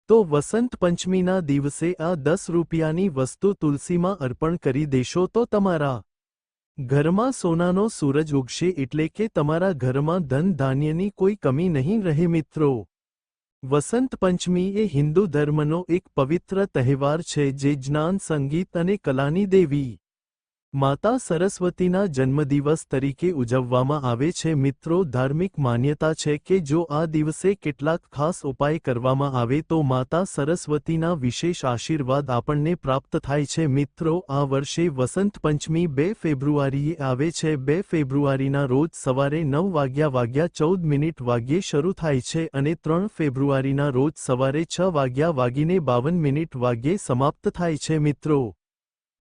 તો વસંત પંચમીના દિવસે આ 10 રૂપિયાની વસ્તુ તુલસીમાં અર્પણ કરી દેશો તો તમારા ઘરમાં સોનાનો સૂરજ ઉગશે, એટલે કે તમારા ઘરમાં ધન ધાન્યની કોઈ કમી નહીં રહે મિત્રો। વસંત પંચમી એ હિન્દુ ધર્મનો એક પવિત્ર તહેવાર છે જે જ્ઞાન, સંગીત અને કલાની દેવી માતા સરસ્વતીના જન્મદિવસ તરીકે ઉજવવામાં આવે છે મિત્રો। ધાર્મિક માન્યતા છે કે જો આ દિવસે કેટલાક ખાસ ઉપાય કરવામાં આવે તો માતા સરસ્વતીના વિશેષ આશીર્વાદ આપણને પ્રાપ્ત થાય છે મિત્રો। આ વર્ષે વસંત પંચમી 2 ફેબ્રુઆરીએ આવે છે। 2 ફેબ્રુઆરીના રોજ સવારે 9:14 વાગ્યે શરૂ થાય છે અને 3 ફેબ્રુઆરીના રોજ સવારે 6:52 વાગ્યે સમાપ્ત થાય છે મિત્રો।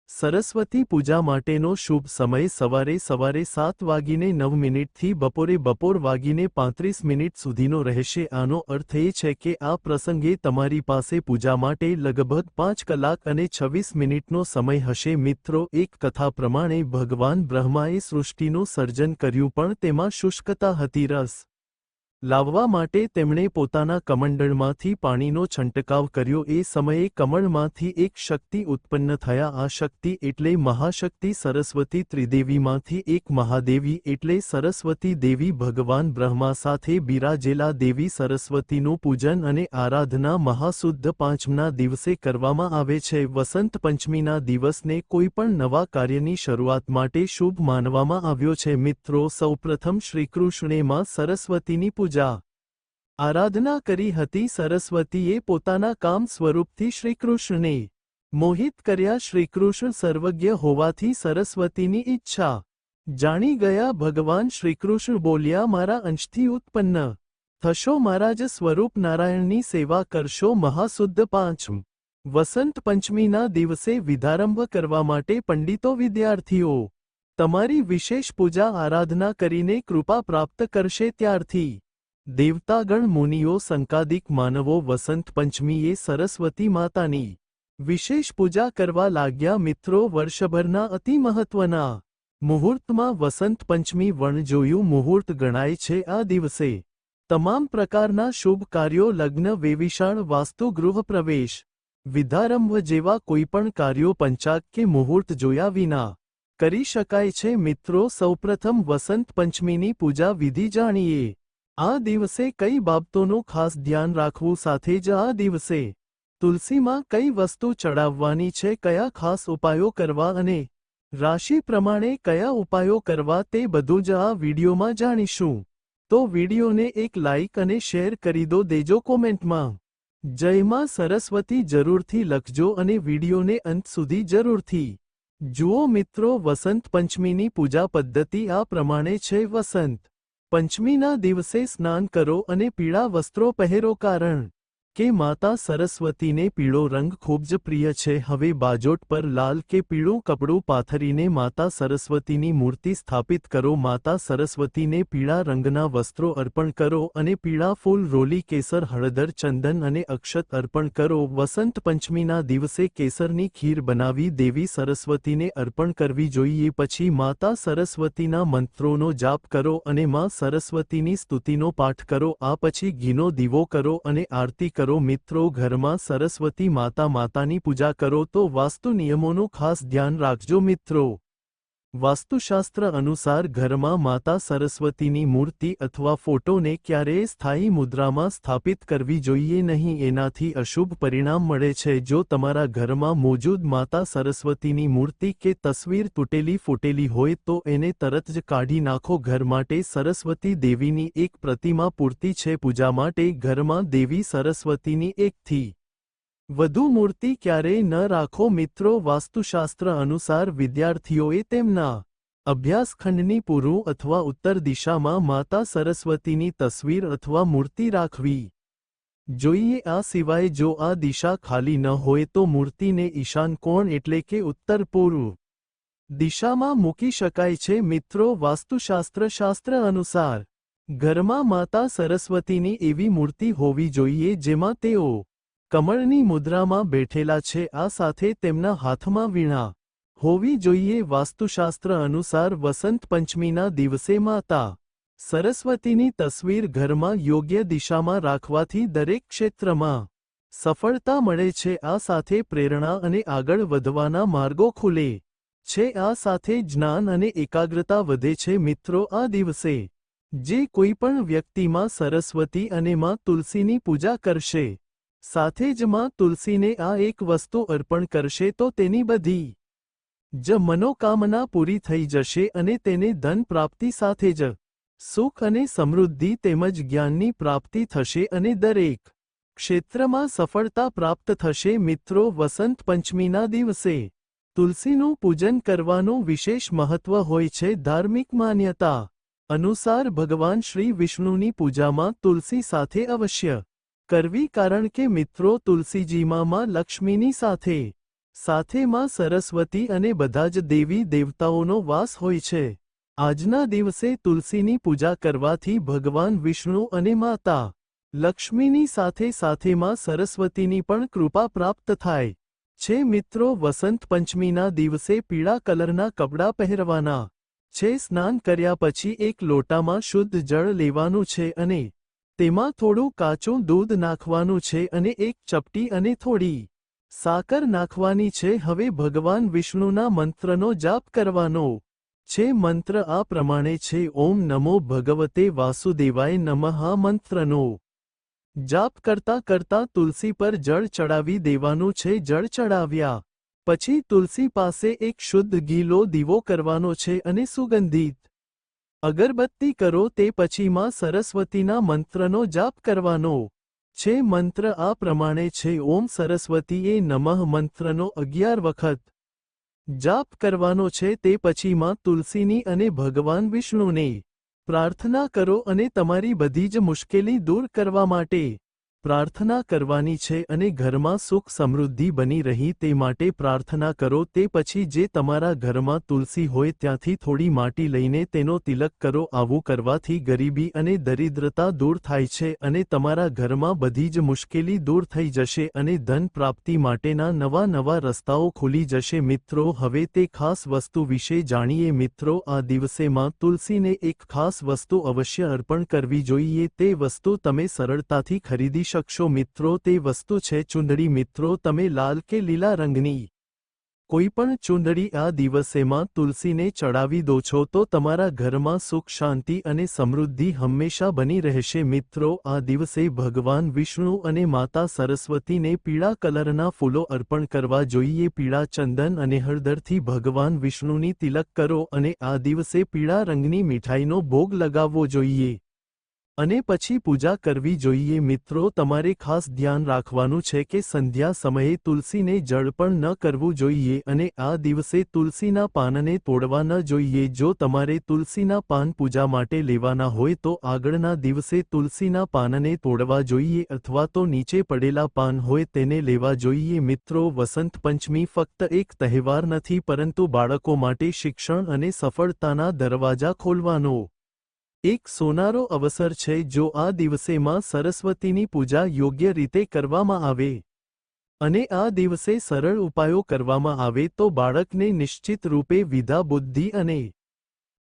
સરસ્વતી પૂજા માટેનો શુભ સમય સવારે 7:09 થી બપોરે 12:35 સુધીનો રહેશે। આનો અર્થ એ છે કે આ પ્રસંગે તમારી પાસે પૂજા માટે લગભગ 5 કલાક અને 26 મિનિટનો સમય હશે મિત્રો। એક કથા પ્રમાણે ભગવાન બ્રહ્માએ સૃષ્ટિનું સર્જન કર્યું પણ તેમાં શુષ્કતા હતી। રસ લાવવા માટે તેમણે પોતાના કમંડળમાંથી પાણીનો છંટકાવ કર્યો। એ સમયે કમળમાંથી એક શક્તિ ઉત્પન્ન થયા। આ શક્તિ એટલે મહાશક્તિ સરસ્વતી। ત્રિદેવીમાંથી એક મહાદેવી એટલે સરસ્વતી દેવી। ભગવાન બ્રહ્મા સાથે બિરાજેલા દેવી સરસ્વતીનું પૂજન અને આરાધના મહાસુદ્ધ પાંચમના દિવસે કરવામાં આવે છે। વસંત પંચમીના દિવસને કોઈપણ નવા કાર્યની શરૂઆત માટે શુભ માનવામાં આવ્યો છે મિત્રો। સૌપ્રથમ શ્રીકૃષ્ણે માં સરસ્વતીની પૂજા આરાધના કરી હતી। સરસ્વતીએ પોતાના કામ સ્વરૂપથી શ્રીકૃષ્ણને મોહિત કર્યા। શ્રીકૃષ્ણ સર્વજ્ઞ હોવાથી સરસ્વતીની ઈચ્છા જાણી ગયા। ભગવાન શ્રીકૃષ્ણ બોલ્યા, મારા અંશથી ઉત્પન્ન થશો, મારા જ સ્વરૂપ નારાયણની સેવા કરશો। મહાસુદ્ધ પાંચમ વસંત પંચમીના દિવસે વિધારંભ કરવા માટે પંડિતો, વિદ્યાર્થીઓ તમારી વિશેષ પૂજા આરાધના કરીને કૃપા પ્રાપ્ત કરશે। ત્યારથી દેવતાગણ, મુનિઓ, સંકાદિક માનવો વસંત પંચમીએ સરસ્વતી માતાની વિશેષ પૂજા કરવા લાગ્યા મિત્રો। વર્ષભરના અતિ મહત્વના મુહૂર્તમાં વસંત પંચમી વણજોયું મુહૂર્ત ગણાય છે। આ દિવસે તમામ પ્રકારના શુભ કાર્યો, લગ્ન, વેવિશાળ, વાસ્તુ, ગૃહ પ્રવેશ, વિધારંભ જેવા કોઈપણ કાર્યો પંચાગ કે મુહૂર્ત જોયા વિના કરી શકાય છે મિત્રો। સૌપ્રથમ વસંત પંચમીની પૂજા વિધિ જાણીએ। આ દિવસે કઈ બાબતોનું ખાસ ધ્યાન રાખવું, સાથે જ આ દિવસે તુલસીમાં કઈ વસ્તુ ચડાવવાની છે, કયા ખાસ ઉપાયો કરવા અને રાશિ પ્રમાણે કયા ઉપાયો કરવા તે બધું જ આ વિડીયોમાં જાણીશું। તો વિડીયોને એક લાઇક અને શેર કરી દેજો। કોમેન્ટમાં જય માં સરસ્વતી જરૂરથી લખજો અને વિડીયોને અંત સુધી જરૂરથી જુઓ મિત્રો। વસંત પંચમીની પૂજા પદ્ધતિ આ પ્રમાણે છે। વસંત પંચમીના દિવસે સ્નાન કરો અને પીળા વસ્ત્રો પહેરો, કારણ કે માતા સરસ્વતીને પીળો રંગ ખૂબ જ પ્રિય છે। હવે બાજોટ પર લાલ કે પીળું કપડું પાથરીને માતા સરસ્વતીની મૂર્તિ સ્થાપિત કરો। માતા સરસ્વતીને પીળા રંગના વસ્ત્રો અર્પણ કરો અને પીળા ફૂલ, રોલી, કેસર, હળદર, ચંદન અને અક્ષત અર્પણ કરો। વસંત પંચમીના દિવસે કેસરની ખીર બનાવી દેવી સરસ્વતીને અર્પણ કરવી જોઈએ। પછી માતા સરસ્વતીના મંત્રોનો જાપ કરો અને માં સરસ્વતીની સ્તુતિનો પાઠ કરો। આ પછી ઘીનો દીવો કરો અને આરતી કરો મિત્રો। ઘરમાં સરસ્વતી માતાની પૂજા કરો તો વાસ્તુ નિયમોનું ખાસ ધ્યાન રાખજો મિત્રો। વાસ્તુશાસ્ત્ર અનુસાર ઘરમાં માતા સરસ્વતીની મૂર્તિ અથવા ફોટોને ક્યારેય સ્થાયી મુદ્રામાં સ્થાપિત કરવી જોઈએ નહીં, એનાથી અશુભ પરિણામ મળે છે। જો તમારા ઘરમાં મોજૂદ માતા સરસ્વતીની મૂર્તિ કે તસવીર તૂટેલી ફૂટેલી હોય તો એને તરત જ કાઢી નાખો। ઘર માટે સરસ્વતી દેવીની એક પ્રતિમા પૂરતી છે। પૂજા માટે ઘરમાં દેવી સરસ્વતીની એકથી વધુ મૂર્તિ ક્યારેય ન રાખો મિત્રો। વાસ્તુશાસ્ત્ર અનુસાર વિદ્યાર્થીઓએ તેમના અભ્યાસખંડની પૂર્વ અથવા ઉત્તર દિશામાં માતા સરસ્વતીની તસવીર અથવા મૂર્તિ રાખવી જોઈએ। આ સિવાય જો આ દિશા ખાલી ન હોય તો મૂર્તિને ઈશાન કોણ એટલે કે ઉત્તર પૂર્વ દિશામાં મૂકી શકાય છે મિત્રો। વાસ્તુશાસ્ત્ર શાસ્ત્ર અનુસાર ઘરમાં માતા સરસ્વતીની એવી મૂર્તિ હોવી જોઈએ જેમાં તેઓ કમળની મુદ્રામાં બેઠેલા છે। આ સાથે તેમના હાથમાં વીણા હોવી જોઈએ। વાસ્તુશાસ્ત્ર અનુસાર વસંત પંચમીના દિવસે માતા સરસ્વતીની તસવીર ઘરમાં યોગ્ય દિશામાં રાખવાથી દરેક ક્ષેત્રમાં સફળતા મળે છે, આ સાથે પ્રેરણા અને આગળ વધવાના માર્ગો ખુલે છે, આ સાથે જ્ઞાન અને એકાગ્રતા વધે છે મિત્રો। આ દિવસે જે કોઈ પણ વ્યક્તિમાં સરસ્વતી અને માં તુલસીની પૂજા કરશે, સાથે જ માં તુલસીને આ એક વસ્તુ અર્પણ કરશે તો તેની બધી જ મનોકામના પૂરી થઈ જશે અને તેને ધન પ્રાપ્તિ સાથે જ સુખ અને સમૃદ્ધિ તેમજ જ્ઞાનની પ્રાપ્તિ થશે અને દરેક ક્ષેત્રમાં સફળતા પ્રાપ્ત થશે મિત્રો। વસંત પંચમીના દિવસે તુલસીનું પૂજન કરવાનું વિશેષ મહત્વ હોય છે। ધાર્મિક માન્યતા અનુસાર ભગવાન શ્રી વિષ્ણુની પૂજામાં તુલસી સાથે અવશ્ય કરવી, કારણ કે મિત્રો તુલસીજીમાં માં લક્ષ્મીની સાથે માં સરસ્વતી અને બધા જ દેવી દેવતાઓનો વાસ હોય છે। આજના દિવસે તુલસીની પૂજા કરવાથી ભગવાન વિષ્ણુ અને માતા લક્ષ્મીની સાથે માં સરસ્વતીની પણ કૃપા પ્રાપ્ત થાય છે મિત્રો। વસંત પંચમીના દિવસે પીળા કલરના કપડાં પહેરવાના છે। સ્નાન કર્યા પછી એક લોટામાં શુદ્ધ જળ લેવાનું છે અને તેમાં થોડું કાચું દૂધ નાખવાનું છે અને એક ચપટી અને થોડી સાકર નાખવાની છે। હવે ભગવાન વિષ્ણુના મંત્રનો જાપ કરવાનો છે। મંત્ર આ પ્રમાણે છે, ઓમ નમો ભગવતે વાસુદેવાય નમઃ। આ મંત્રનો જાપ કરતા તુલસી પર જળ ચડાવી દેવાનું છે। જળ ચડાવ્યા પછી તુલસી પાસે એક શુદ્ધ ઘીલો દીવો કરવાનો છે અને સુગંધિત અગરબત્તી કરો, તે પછી માં સરસ્વતીના મંત્રનો જાપ કરવાનો છે। મંત્ર આ પ્રમાણે છે, ઓમ સરસ્વતીએ નમઃ। મંત્રનો 11 વખત જાપ કરવાનો છે। તે પછી માં તુલસીની અને ભગવાન વિષ્ણુને પ્રાર્થના કરો અને તમારી બધી જ મુશ્કેલી દૂર કરવા માટે પ્રાર્થના કરવાની છે અને ઘરમાં સુખ સમૃદ્ધિ બની રહી તે માટે પ્રાર્થના કરો। તે પછી જે તમારા ઘરમાં તુલસી હોય ત્યાંથી થોડી માટી લઈને તેનો તિલક કરો। આવું કરવાથી ગરીબી અને દરિદ્રતા દૂર થાય છે અને તમારા ઘરમાં બધી જ મુશ્કેલી દૂર થઈ જશે અને ધન પ્રાપ્તિ માટેના નવા રસ્તાઓ ખુલી જશે મિત્રો। હવે તે ખાસ વસ્તુ વિશે જાણીએ મિત્રો। આ દિવસે માં તુલસીને એક ખાસ વસ્તુ અવશ્ય અર્પણ કરવી જોઈએ। તે વસ્તુ તમે સરળતાથી ખરીદી શકશો મિત્રો। તે વસ્તુ છે ચૂંદડી મિત્રો। તમે લાલ કે લીલા રંગની કોઈપણ ચૂંદડી આ દિવસેમાં તુલસીને ચડાવી દો છો તો તમારા ઘરમાં સુખ શાંતિ અને સમૃદ્ધિ હંમેશા બની રહેશે મિત્રો। આ દિવસે ભગવાન વિષ્ણુ અને માતા સરસ્વતીને પીળા કલરના ફૂલો અર્પણ કરવા જોઈએ। પીળા ચંદન અને હળદરથી ભગવાન વિષ્ણુની તિલક કરો અને આ દિવસે પીળા રંગની મીઠાઈનો ભોગ લગાવવો જોઈએ અને પછી પૂજા કરવી જોઈએ મિત્રો। તમારે ખાસ ધ્યાન રાખવાનું છે કે સંધ્યા સમયે તુલસીને જળ પણ ન કરવું જોઈએ અને આ દિવસે તુલસીના પાનને તોડવા ન જોઈએ। જો તમારે તુલસીના પાન પૂજા માટે લેવાના હોય તો આગળના દિવસે તુલસીના પાનને તોડવા જોઈએ અથવા તો નીચે પડેલા પાન હોય તેને લેવા જોઈએ મિત્રો। વસંત પંચમી ફક્ત એક તહેવાર નથી પરંતુ બાળકો માટે શિક્ષણ અને સફળતાના દરવાજા ખોલવાનો એક સોનારો અવસર છે। જો આ દિવસે માં સરસ્વતીની પૂજા યોગ્ય રીતે કરવામાં આવે અને આ દિવસે સરળ ઉપાયો કરવામાં આવે તો બાળકને નિશ્ચિત રૂપે વિદ્યા બુદ્ધિ અને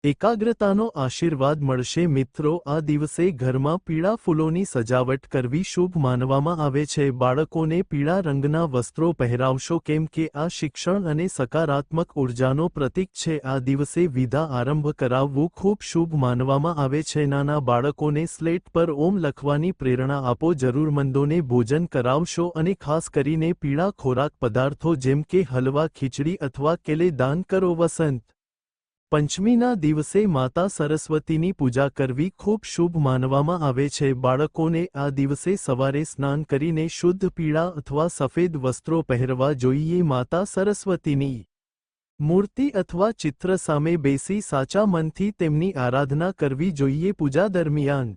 એકાગ્રતાનો આશીર્વાદ મળશે મિત્રો। આ દિવસે ઘરમાં પીળા ફૂલોની સજાવટ કરવી શુભ માનવામાં આવે છે। બાળકોને પીળા રંગના વસ્ત્રો પહેરાવશો કેમ કે આ શિક્ષણ અને સકારાત્મક ઉર્જાનો પ્રતીક છે। આ દિવસે વિદ્યા આરંભ કરાવવું ખૂબ શુભ માનવામાં આવે છે। નાના બાળકોને સ્લેટ પર ઓમ લખવાની પ્રેરણા આપો। જરૂરમંદોને ભોજન કરાવશો અને ખાસ કરીને પીળા ખોરાક પદાર્થો જેમ કે હલવા, ખીચડી અથવા કેલે દાન કરો। વસંત પંચમીના દિવસે માતા સરસ્વતીની પૂજા કરવી ખૂબ શુભ માનવામાં આવે છે। બાળકોને આ દિવસે સવારે સ્નાન કરીને શુદ્ધ પીળા અથવા સફેદ વસ્ત્રો પહેરવા જોઈએ। માતા સરસ્વતીની મૂર્તિ અથવા ચિત્ર સામે બેસી સાચા મનથી તેમની આરાધના કરવી જોઈએ। પૂજા દરમિયાન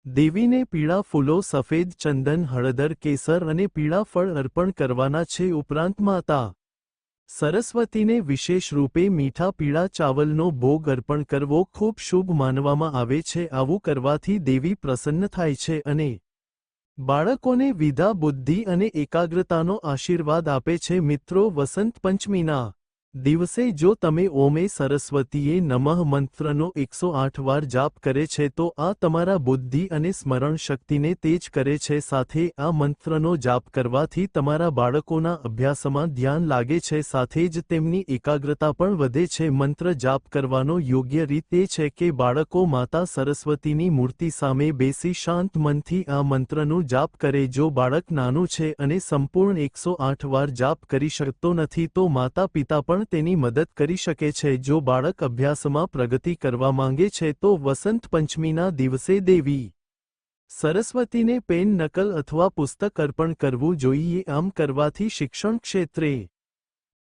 દેવીને પીળા ફૂલો, સફેદ ચંદન, હળદર, કેસર અને પીળા ફળ અર્પણ કરવાના છે। ઉપરાંત માતા સરસ્વતીને વિશેષ રૂપે મીઠા પીળા ચાવલનો ભોગ અર્પણ કરવો ખૂબ શુભ માનવામાં આવે છે। આવું કરવાથી દેવી પ્રસન્ન થાય છે અને બાળકોને વિદ્યા બુદ્ધિ અને એકાગ્રતાનો આશીર્વાદ આપે છે મિત્રો। વસંત પંચમીના દિવસે જો તમે ઓમે સરસ્વતીએ નમઃ મંત્રનો 108 વાર જાપ કરે છે તો આ તમારા બુદ્ધિ અને સ્મરણ શક્તિને તેજ કરે છે. સાથે આ મંત્રનો જાપ કરવાથી તમારા બાળકોના અભ્યાસમાં ધ્યાન લાગે છે, સાથે જ તેમની એકાગ્રતા પણ વધે છે. મંત્ર જાપ કરવાનો યોગ્ય રીત એ છે કે બાળકો માતા સરસ્વતીની મૂર્તિ સામે બેસી શાંત મનથી આ મંત્રનું જાપ કરે. જો બાળક નાનું છે અને સંપૂર્ણ 108 વાર જાપ કરી શકતો નથી તો માતા પિતા પણ તેની મદદ કરી શકે છે. જો બાળક અભ્યાસમાં પ્રગતિ કરવા માંગે છે તો વસંત પંચમીના દિવસે દેવી સરસ્વતીને પેન, નકલ અથવા પુસ્તક અર્પણ કરવું જોઈએ. આમ કરવાથી શિક્ષણ ક્ષેત્રે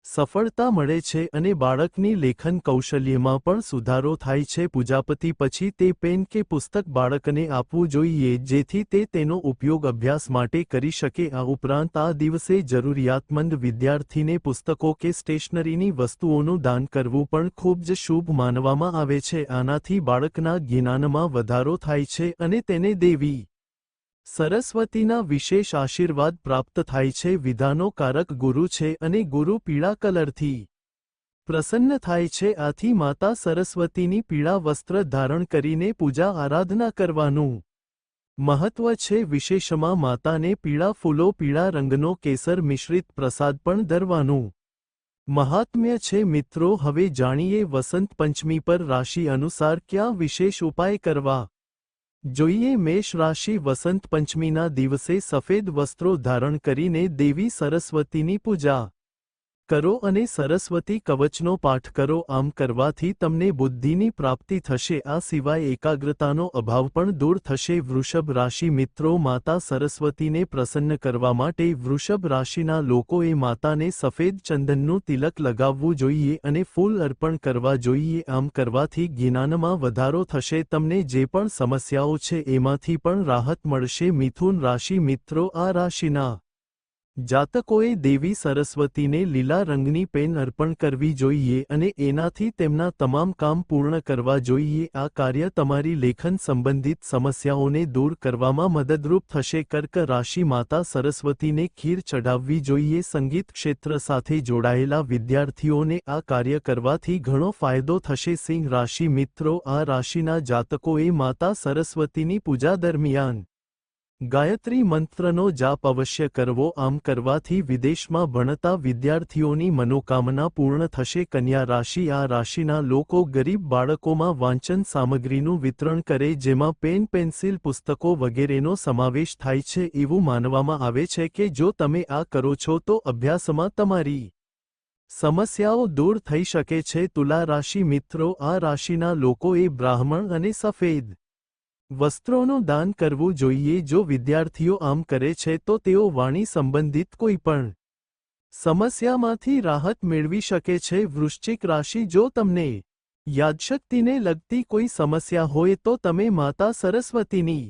સફળતા મળે છે અને બાળકની લેખન કૌશલ્યમાં પણ સુધારો થાય છે. પૂજાપતિ પછી તે પેન કે પુસ્તક બાળકને આપવું જોઈએ જેથી તે તેનો ઉપયોગ અભ્યાસ માટે કરી શકે. આ ઉપરાંત આ દિવસે જરૂરિયાતમંદ વિદ્યાર્થીને પુસ્તકો કે સ્ટેશનરીની વસ્તુઓનું દાન કરવું પણ ખૂબ જ શુભ માનવામાં આવે છે. આનાથી બાળકના જ્ઞાનમાં વધારો થાય છે અને તેને દેવી સરસ્વતીના વિશેષ આશીર્વાદ પ્રાપ્ત થાય છે. વિધાનો કારક ગુરુ છે અને ગુરુ પીળા કલરથી પ્રસન્ન થાય છે. આથી માતા સરસ્વતીની પીળા વસ્ત્ર ધારણ કરીને પૂજા આરાધના કરવાનું મહત્વ છે. વિશેષમાં માતાને પીળા ફૂલો, પીળા રંગનો કેસર મિશ્રિત પ્રસાદ પણ ધરવાનું મહાત્મ્ય છે. મિત્રો, હવે જાણીએ વસંત પંચમી પર રાશિ અનુસાર કયા વિશેષ ઉપાય કરવા જોઈએ. મેષ રાશિ વસંત પંચમીના દિવસે સફેદ વસ્ત્રો ધારણ કરીને દેવી સરસ્વતીની પૂજા કરો અને સરસ્વતી કવચનો પાઠ કરો. આમ કરવાથી તમને બુદ્ધિની પ્રાપ્તિ થશે. આ સિવાય એકાગ્રતાનો અભાવ પણ દૂર થશે. વૃષભ રાશિ મિત્રો, માતા સરસ્વતીને પ્રસન્ન કરવા માટે વૃષભ રાશિના લોકોએ માતાને સફેદ ચંદનનું તિલક લગાવવું જોઈએ અને ફૂલ અર્પણ કરવા જોઈએ. આમ કરવાથી જ્ઞાનમાં વધારો થશે. તમને જે પણ સમસ્યાઓ છે એમાંથી પણ રાહત મળશે. મિથુન રાશિ મિત્રો, આ રાશિના જાતકોએ દેવી સરસ્વતીને લીલા રંગની પેન અર્પણ કરવી જોઈએ અને એનાથી તેમના તમામ કામ પૂર્ણ કરવા જોઈએ. આ કાર્ય તમારી લેખન સંબંધિત સમસ્યાઓને દૂર કરવામાં મદદરૂપ થશે. કર્ક રાશિ માતા સરસ્વતીને ખીર ચઢાવવી જોઈએ. સંગીત ક્ષેત્ર સાથે જોડાયેલા વિદ્યાર્થીઓને આ કાર્ય કરવાથી ઘણો ફાયદો થશે. સિંહ રાશિ મિત્રો, આ રાશિના જાતકોએ માતા સરસ્વતીની પૂજા દરમિયાન ગાયત્રી મંત્રનો જાપ અવશ્ય કરવો. આમ કરવાથી વિદેશમાં ભણતા વિદ્યાર્થીઓની મનોકામના પૂર્ણ થશે. કન્યા રાશિ, આ રાશિના લોકો ગરીબ બાળકોમાં વાંચન સામગ્રીનું વિતરણ કરે જેમાં પેન, પેન્સિલ, પુસ્તકો વગેરેનો સમાવેશ થાય છે. એવું માનવામાં આવે છે કે જો તમે આ કરો છો તો અભ્યાસમાં તમારી સમસ્યાઓ દૂર થઈ શકે છે. તુલા રાશિ મિત્રો, આ રાશિના લોકોએ બ્રાહ્મણ અને સફેદ વસ્ત્રોનું દાન કરવું જોઈએ. જો વિદ્યાર્થીઓ આમ કરે છે તો તેઓ વાણી સંબંધિત કોઈપણ સમસ્યામાંથી રાહત મેળવી શકે છે. વૃશ્ચિક રાશિ, જો તમને યાદશક્તિને લગતી કોઈ સમસ્યા હોય તો તમે માતા સરસ્વતીની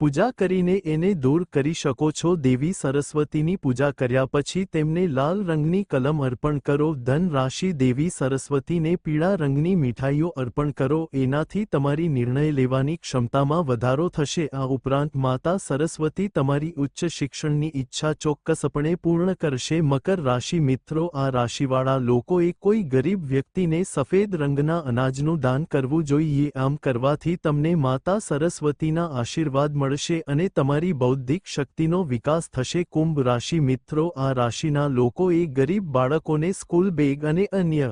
પૂજા કરીને એને દૂર કરી શકો છો. દેવી સરસ્વતીની પૂજા કર્યા પછી તેમને લાલ રંગની કલમ અર્પણ કરો. ધન રાશિ, દેવી સરસ્વતીને પીળા રંગની મીઠાઈઓ અર્પણ કરો. એનાથી તમારી નિર્ણય લેવાની ક્ષમતામાં વધારો થશે. આ ઉપરાંત માતા સરસ્વતી તમારી ઉચ્ચ શિક્ષણની ઈચ્છા ચોક્કસપણે પૂર્ણ કરશે. મકર રાશિ મિત્રો, આ રાશિવાળા લોકોએ કોઈ ગરીબ વ્યક્તિને સફેદ રંગના અનાજનું દાન કરવું જોઈએ. આમ કરવાથી તમને માતા સરસ્વતીના આશીર્વાદ મળશે અને તમારી બૌદ્ધિક શક્તિનો વિકાસ થશે. કુંભ રાશિ મિત્રો, આ રાશિના લોકોએ ગરીબ બાળકોને સ્કૂલ બેગ અને અન્ય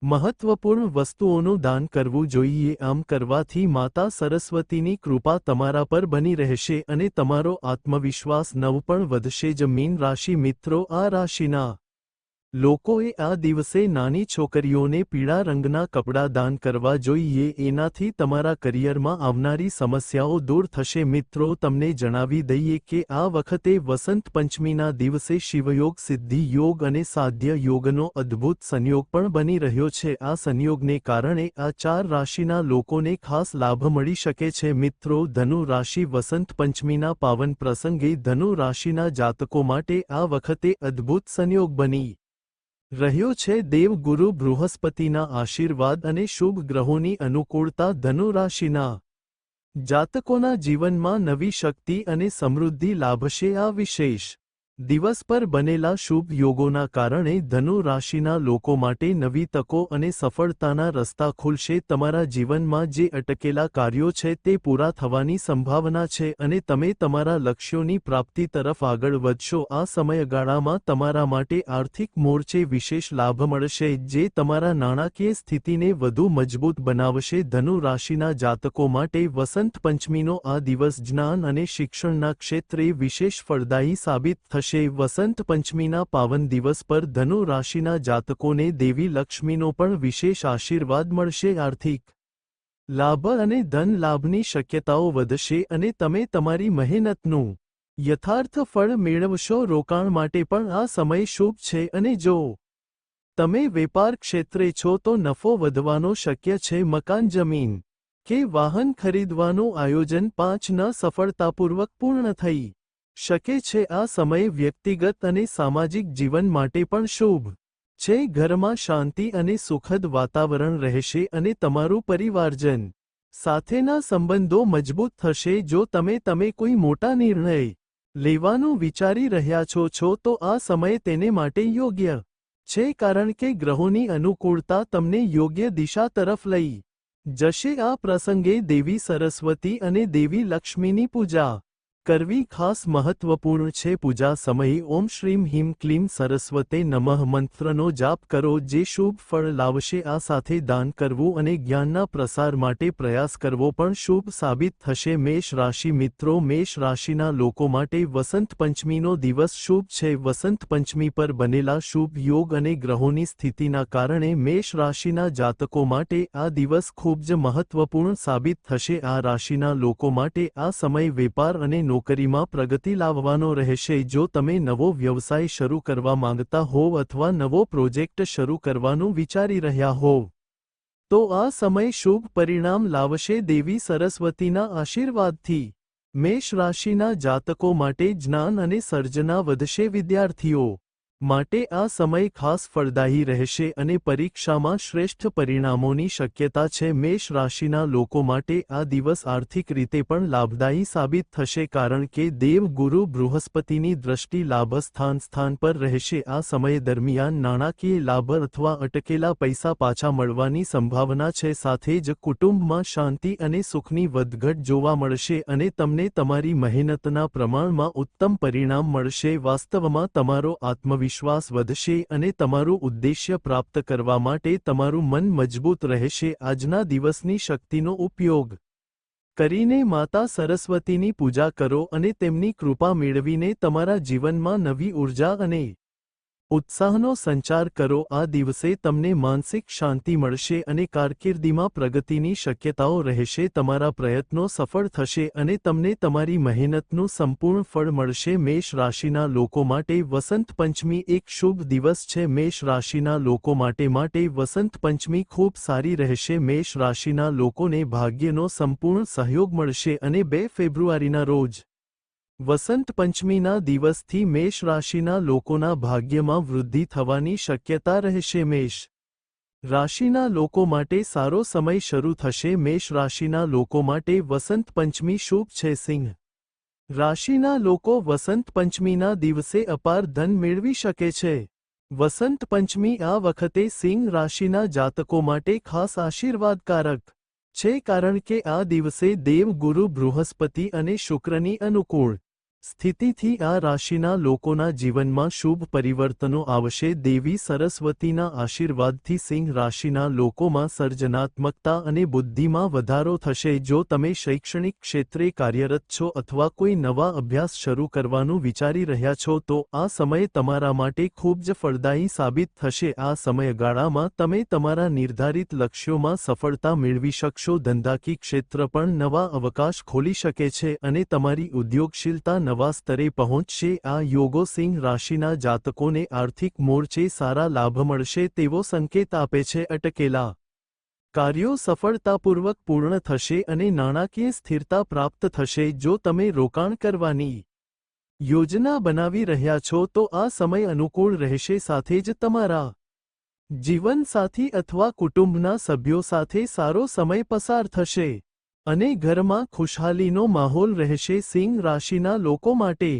મહત્વપૂર્ણ વસ્તુઓનું દાન કરવું જોઈએ. આમ કરવાથી માતા સરસ્વતીની કૃપા તમારા પર બની રહેશે અને તમારો આત્મવિશ્વાસ પણ વધશે જ. મીન રાશિ મિત્રો, આ રાશિના લોકોએ આ દિવસે નાની છોકરીઓને પીળા રંગના કપડાં દાન કરવા જોઈએ. એનાથી તમારા કરિયરમાં આવનારી સમસ્યાઓ દૂર થશે. મિત્રો, તમને જણાવી દઈએ કે આ વખતે વસંત પંચમીના દિવસે શિવયોગ, સિદ્ધિ યોગ અને સાધ્ય યોગનો અદ્ભુત સંયોગ પણ બની રહ્યો છે. આ સંયોગને કારણે આ 4 રાશિના લોકોને ખાસ લાભ મળી શકે છે. મિત્રો, ધનુ રાશિ, વસંત પંચમીના પાવન પ્રસંગે ધનુ રાશિના જાતકો માટે આ વખતે અદ્ભુત સંયોગ બની રહ્યો છે. દેવગુરુ બૃહસ્પતિના આશીર્વાદ અને શુભ ગ્રહોની અનુકૂળતા ધનુ રાશિના જાતકોના જીવનમાં નવી શક્તિ અને સમૃદ્ધિ લાભશે. આ વિશેષ દિવસ પર બનેલા શુભ યોગોના કારણે ધનુ રાશિના લોકો માટે નવી તકો અને સફળતાના રસ્તા ખુલશે. તમારા જીવનમાં જે અટકેલા કાર્યો છે તે પૂરા થવાની સંભાવના છે અને તમે તમારા લક્ષ્યોની પ્રાપ્તિ તરફ આગળ વધશો. આ સમયગાળામાં તમારા માટે આર્થિક મોરચે વિશેષ લાભ મળશે જે તમારા નાણાકીય સ્થિતિને વધુ મજબૂત બનાવશે. ધનુ રાશિના જાતકો માટે વસંત પંચમીનો આ દિવસ જ્ઞાન અને શિક્ષણના ક્ષેત્રે વિશેષ ફળદાયી સાબિત થશે. વસંત પંચમીના પાવન દિવસ પર ધનુ રાશિના જાતકોને દેવી લક્ષ્મીનો પણ વિશેષ આશીર્વાદ મળશે. આર્થિક લાભ અને ધન લાભની શક્યતાઓ વધશે અને તમે તમારી મહેનતનું યથાર્થ ફળ મેળવશો. રોકાણ માટે પણ આ સમય શુભ છે અને જો તમે વેપાર ક્ષેત્રે છો તો નફો વધવાનો શક્ય છે. મકાન, જમીન કે વાહન ખરીદવાનું આયોજન 5 સફળતાપૂર્વક પૂર્ણ થઈ શકે છે. આ સમય વ્યક્તિગત અને સામાજિક જીવન માટે પણ શુભ છે. ઘરમાં શાંતિ અને સુખદ વાતાવરણ રહેશે અને તમારું પરિવારજન સાથેના સંબંધો મજબૂત થશે. જો તમે કોઈ મોટા નિર્ણય લેવાનું વિચારી રહ્યા છો તો આ સમય તેને માટે યોગ્ય છે કારણ કે ગ્રહોની અનુકૂળતા તમને યોગ્ય દિશા તરફ લઈ જશે. આ પ્રસંગે દેવી સરસ્વતી અને દેવી લક્ષ્મીની પૂજા કરવી ખાસ મહત્વપૂર્ણ છે. પૂજા સમયે ઓમ શ્રીમ હ્રીમ ક્લીમ સરસ્વતે નમઃ મંત્રનો જાપ કરો જે શુભ ફળ લાવશે. આ સાથે દાન કરવું અને જ્ઞાનના પ્રસાર માટે પ્રયાસ કરવો પણ શુભ સાબિત થશે. મેષ રાશિ મિત્રો, મેષ રાશિના લોકો માટે વસંત પંચમીનો દિવસ શુભ છે. વસંત પંચમી પર બનેલા શુભ યોગ અને ગ્રહોની સ્થિતિના કારણે મેષ રાશિના જાતકો માટે આ દિવસ ખૂબ જ મહત્વપૂર્ણ સાબિત થશે. આ રાશિના લોકો માટે આ સમય વેપાર અને નોકરીમાં પ્રગતિ લાવવાનો રહેશે. જો તમે નવો વ્યવસાય શરૂ કરવા માંગતા હોવ અથવા નવો પ્રોજેક્ટ શરૂ કરવાનું વિચારી રહ્યા હોવ તો આ સમય શુભ પરિણામ લાવશે. દેવી સરસ્વતીના આશીર્વાદથી મેષ રાશિના જાતકો માટે જ્ઞાન અને સર્જના વધશે. વિદ્યાર્થીઓ માટે આ સમય ખાસ ફળદાયી રહેશે અને પરીક્ષામાં શ્રેષ્ઠ પરિણામોની શક્યતા છે. મેષ રાશિના લોકો માટે આ દિવસ આર્થિક રીતે પણ લાભદાયી સાબિત થશે કારણ કે દેવ ગુરુ બૃહસ્પતિની દ્રષ્ટિ લાભસ્થાન પર રહેશે. આ સમય દરમિયાન નાણાકીય લાભ અથવા અટકેલા પૈસા પાછા મળવાની સંભાવના છે. સાથે જ કુટુંબમાં શાંતિ અને સુખની વધઘટ જોવા મળશે અને તમને તમારી મહેનતના પ્રમાણમાં ઉત્તમ પરિણામ મળશે. વાસ્તવમાં તમારો આત્મવિશ્વાસ વધશે અને તમારું ઉદ્દેશ્ય પ્રાપ્ત કરવા માટે તમારું મન મજબૂત રહેશે. આજના દિવસની શક્તિનો ઉપયોગ કરીને માતા સરસ્વતીની પૂજા કરો અને તેમની કૃપા મેળવીને તમારા જીવનમાં નવી ઉર્જા અને ઉત્સાહનો સંચાર કરો. આ દિવસે તમને માનસિક શાંતિ મળશે અને કારકિર્દીમાં પ્રગતિની શક્યતાઓ રહેશે. તમારા પ્રયત્નો સફળ થશે અને તમને તમારી મહેનતનું સંપૂર્ણ ફળ મળશે. મેષ રાશિના લોકો માટે વસંત પંચમી એક શુભ દિવસ છે. મેષ રાશિના લોકો માટે વસંત પંચમી ખૂબ સારી રહેશે. મેષ રાશિના લોકોને ભાગ્યનો સંપૂર્ણ સહયોગ મળશે અને 2 ફેબ્રુઆરીના રોજ વસંત પંચમીના દિવસથી મેષ રાશિના લોકોના ભાગ્યમાં વૃદ્ધિ થવાની શક્યતા રહેશે. મેષ રાશિના લોકો માટે સારો સમય શરૂ થશે. મેષ રાશિના લોકો માટે વસંત પંચમી શુભ છે. સિંહ રાશિના લોકો વસંત પંચમીના દિવસે અપાર ધન મેળવી શકે છે. વસંત પંચમી આ વખતે સિંહ રાશિના જાતકો માટે ખાસ આશીર્વાદકારક છે કારણ કે આ દિવસે દેવ ગુરુ બૃહસ્પતિ અને શુક્રની અનુકૂળ સ્થિતિથી આ રાશિના લોકોના જીવનમાં શુભ પરિવર્તનો આવશે. દેવી સરસ્વતીના આશીર્વાદથી સિંહ રાશિના લોકોમાં સર્જનાત્મકતા અને બુદ્ધિમાં વધારો થશે. જો તમે શૈક્ષણિક ક્ષેત્રે કાર્યરત છો અથવા કોઈ નવા અભ્યાસ શરૂ કરવાનું વિચારી રહ્યા છો તો આ સમય તમારા માટે ખૂબ જ ફળદાયી સાબિત થશે. આ સમયગાળામાં તમે તમારા નિર્ધારિત લક્ષ્યોમાં સફળતા મેળવી શકશો. ધંધાકીય ક્ષેત્ર પણ નવા અવકાશ ખોલી શકે છે અને તમારી ઉદ્યોગશીલતા નવા સ્તરે પહોંચશે. આ યોગો સિંહ રાશિના જાતકોને આર્થિક મોરચે સારા લાભ મળશે તેવો સંકેત આપે છે. અટકેલા કાર્યો સફળતાપૂર્વક પૂર્ણ થશે અને નાણાકીય સ્થિરતા પ્રાપ્ત થશે. જો તમે રોકાણ કરવાની યોજના બનાવી રહ્યા છો તો આ સમય અનુકૂળ રહેશે. સાથે જ તમારા જીવનસાથી અથવા કુટુંબના સભ્યો સાથે સારો સમય પસાર થશે અને ઘરમાં ખુશહાલીનો માહોલ રહેશે. સિંહ રાશિના લોકો માટે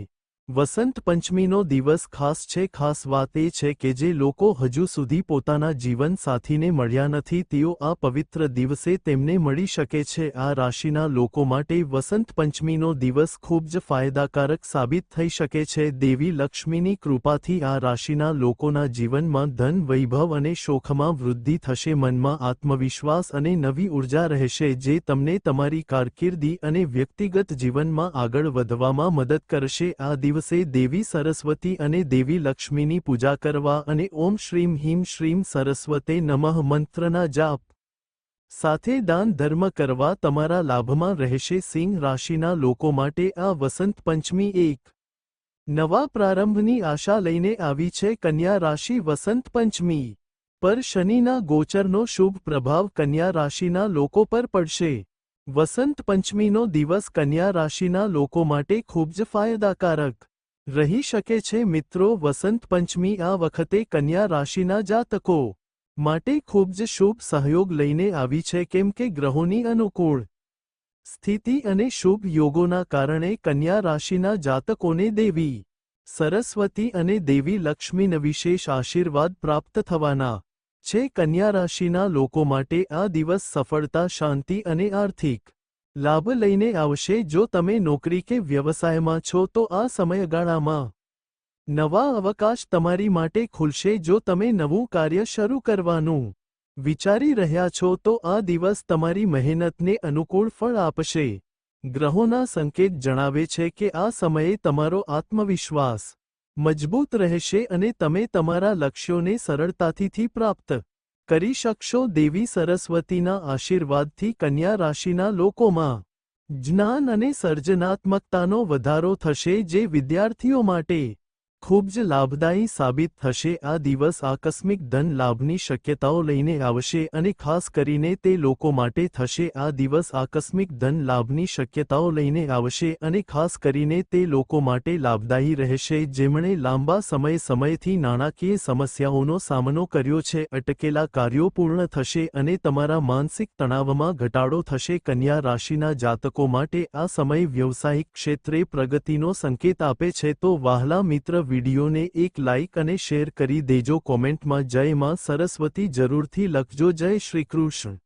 વસંત પંચમીનો દિવસ ખાસ છે. ખાસ વાત એ છે કે જે લોકો હજુ સુધી પોતાના જીવન સાથીને મળ્યા નથી તેઓ આ પવિત્ર દિવસે તેમને મળી શકે છે. આ રાશિના લોકો માટે વસંત પંચમીનો દિવસ ખૂબ જ ફાયદાકારક સાબિત થઈ શકે છે. દેવી લક્ષ્મીની કૃપાથી આ રાશિના લોકોના જીવનમાં ધન, વૈભવ અને શોખમાં વૃદ્ધિ થશે. મનમાં આત્મવિશ્વાસ અને નવી ઉર્જા રહેશે જે તમને તમારી કારકિર્દી અને વ્યક્તિગત જીવનમાં આગળ વધવામાં મદદ કરશે. આ દિવસે દેવી સરસ્વતી અને દેવી લક્ષ્મીની પૂજા કરવા અને ઓમ શ્રીમ હીમ શ્રીમ સરસ્વતે નમઃ મંત્રના જાપ સાથે દાન ધર્મ કરવા તમારા લાભમાં રહેશે. સિંહ રાશિના લોકો માટે આ વસંત પંચમી એક નવા પ્રારંભની આશા લઈને આવી છે. કન્યા રાશિ વસંત પંચમી પર શનિના ગોચરનો શુભ પ્રભાવ કન્યા રાશિના લોકો પર પડશે. વસંત પંચમીનો દિવસ કન્યા રાશિના લોકો માટે ખૂબ જ ફાયદાકારક રહી શકે છે. મિત્રો, વસંત પંચમી આ વખતે કન્યા રાશિના જાતકો માટે ખૂબ જ શુભ સહયોગ લઈને આવી છે કેમ કે ગ્રહોની અનુકૂળ સ્થિતિ અને શુભ યોગોના કારણે કન્યા રાશિના જાતકોને દેવી સરસ્વતી અને દેવી લક્ષ્મીના વિશેષ આશીર્વાદ પ્રાપ્ત થવાના છે. કન્યા રાશિના લોકો માટે આ દિવસ સફળતા, શાંતિ અને આર્થિક લાભ લઈને આવશે. જો તમે નોકરી કે વ્યવસાયમાં છો તો આ સમયગાળામાં નવા અવકાશ તમારી માટે ખુલશે. જો તમે નવું કાર્ય શરૂ કરવાનું વિચારી રહ્યા છો તો આ દિવસ તમારી મહેનતને અનુકૂળ ફળ આપશે. ગ્રહોના સંકેત જણાવે છે કે આ સમયે તમારો આત્મવિશ્વાસ મજબૂત રહેશે અને તમે તમારા લક્ષ્યોને સરળતાથી પ્રાપ્ત કરી શકશો. દેવી સરસ્વતીના આશીર્વાદથી કન્યા રાશિના લોકોમાં જ્ઞાન અને સર્જનાત્મકતાનો વધારો થશે જે વિદ્યાર્થીઓ માટે ખૂબ જ લાભદાયી સાબિત થશે. આ દિવસ આકસ્મિક ધન લાભની શક્યતાઓ લઈને આવશે અને ખાસ કરીને તે લોકો માટે થશે. આ દિવસ આકસ્મિક ધન લાભની શક્યતાઓ લઈને આવશે અને ખાસ કરીને તે લોકો માટે લાભદાયી રહેશે જેમણે લાંબા સમયથી નાણાકીય સમસ્યાઓનો સામનો કર્યો છે. અટકેલા કાર્યો પૂર્ણ થશે અને તમારા માનસિક તણાવમાં ઘટાડો થશે. કન્યા રાશિના જાતકો માટે આ સમય વ્યવસાયિક ક્ષેત્રે પ્રગતિનો સંકેત આપે છે. તો વહાલા મિત્ર, વિડીયોને એક લાઇક અને શેર કરી દેજો. કોમેન્ટમાં જય માં સરસ્વતી જરૂરથી લખજો. જય શ્રી કૃષ્ણ.